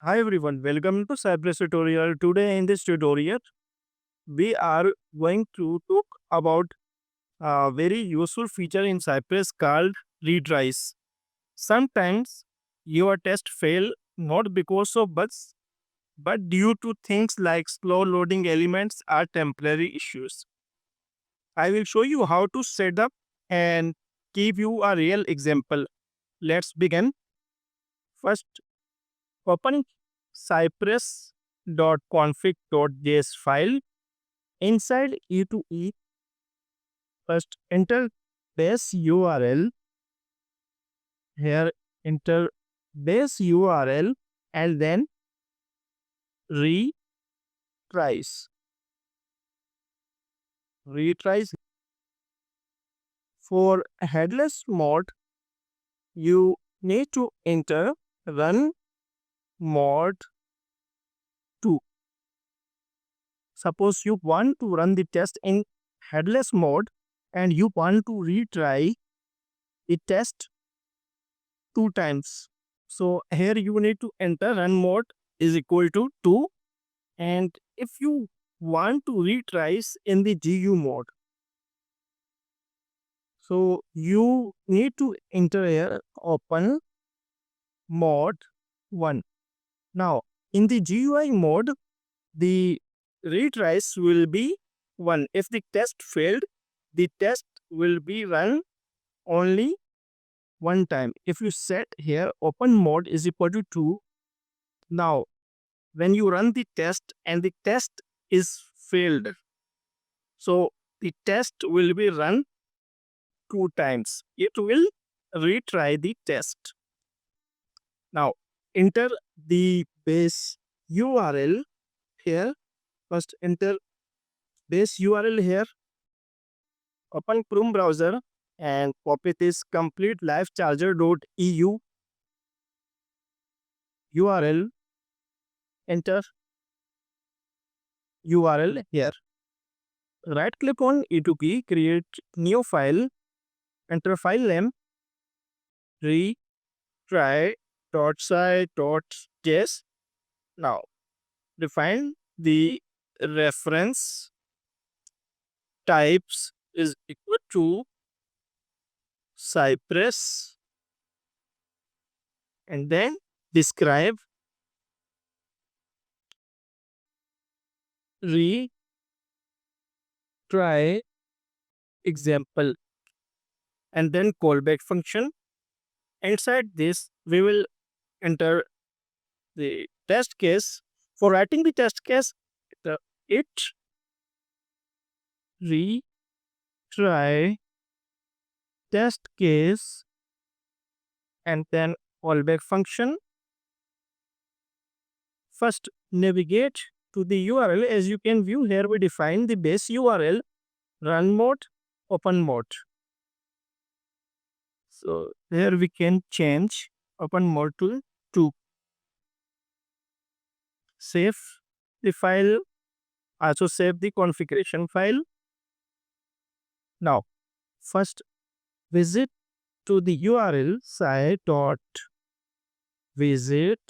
Hi everyone, welcome to Cypress tutorial. Today in this tutorial, we are going to talk about a very useful feature in Cypress called retries. Sometimes your test fail not because of bugs, but due to things like slow loading elements or temporary issues. I will show you how to set up and give you a real example. Let's begin. First, open cypress.config.js file. Inside E2E, first enter base URL. Here enter base URL and then retries. Retries. For headless mode, you need to enter run mod 2. Suppose you want to run the test in headless mode and you want to retry the test 2 times. So here you need to enter run mode is equal to 2, and if you want to retries in the GU mode, so you need to enter here open mod 1. Now in the GUI mode, the retries will be 1. If the test failed, the test will be run only one time. If you set here open mode is equal to 2, now when you run the test and the test is failed, so the test will be run 2 times. It will retry the test. Now enter the base URL here. First enter base URL here. Open Chrome browser and copy this complete livecharger.eu URL. Enter URL here. Right click on E2 key, create new file, enter file name retry.sci.js. Now define the reference types is equal to Cypress and then describe retry example and then callback function. Inside this, we will enter the test case. For writing the test case, it retry test case and then callback function. First, navigate to the URL. As you can view here, we define the base URL, run mode, open mode. So here we can change open mode to 2. Save the file, also save the configuration file. Now, first visit to the URL site.visit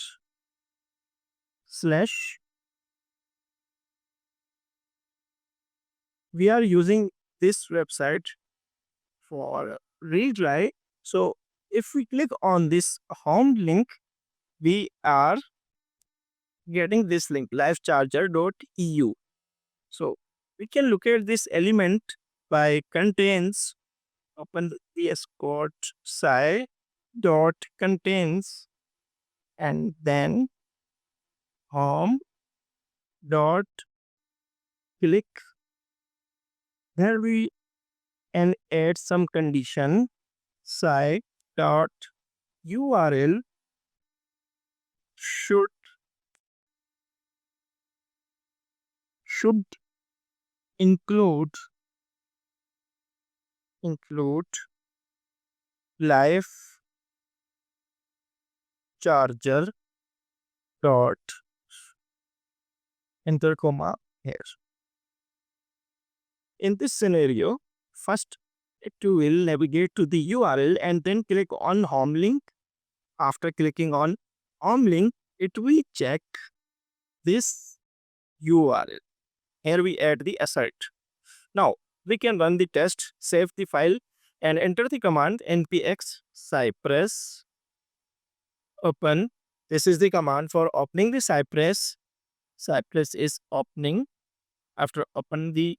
slash. We are using this website for retry. So if we click on this home link, we are getting this link livecharger.eu. So we can locate this element by contains. Open the escort site.contains and then home dot click. There we and add some condition site dot URL should include live charger dot enter comma here. In this scenario, first it will navigate to the URL and then click on home link. After clicking on home link, it will check this URL. Here we add the assert. Now we can run the test, save the file, and enter the command npx cypress open. This is the command for opening the Cypress. Cypress is opening. After open the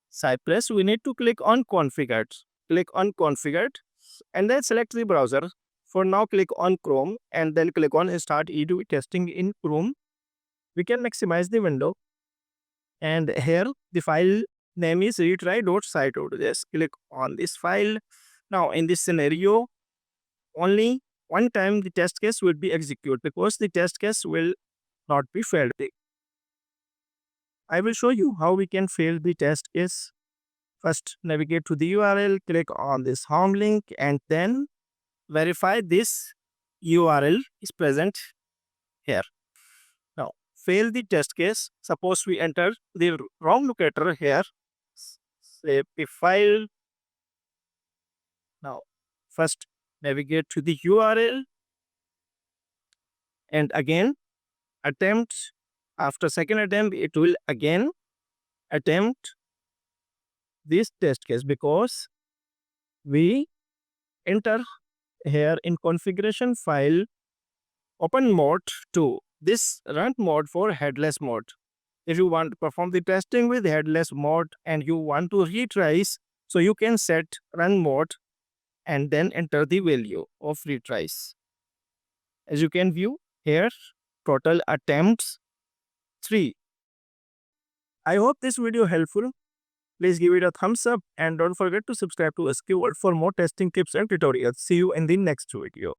Cypress, we need to click on configured. Click on configured and then select the browser. For now, click on Chrome and then click on start E2 testing in Chrome. We can maximize the window. And here the file name is retry.site.js. Click on this file. Now in this scenario, only one time the test case will be executed because the test case will not be failed. I will show you how we can fail the test case. First, navigate to the URL, click on this home link, and then verify this URL is present here. Now, fail the test case. Suppose we enter the wrong locator here. Save the file. Now, first navigate to the URL and again attempt. After second attempt, it will again attempt this test case because we enter here in configuration file open mode to this run mode for headless mode. If you want to perform the testing with headless mode and you want to retries, so you can set run mode and then enter the value of retries. As you can view here, total attempts 3. I hope this video helpful. Please give it a thumbs up and don't forget to subscribe to SQ World for more testing tips and tutorials. See you in the next video.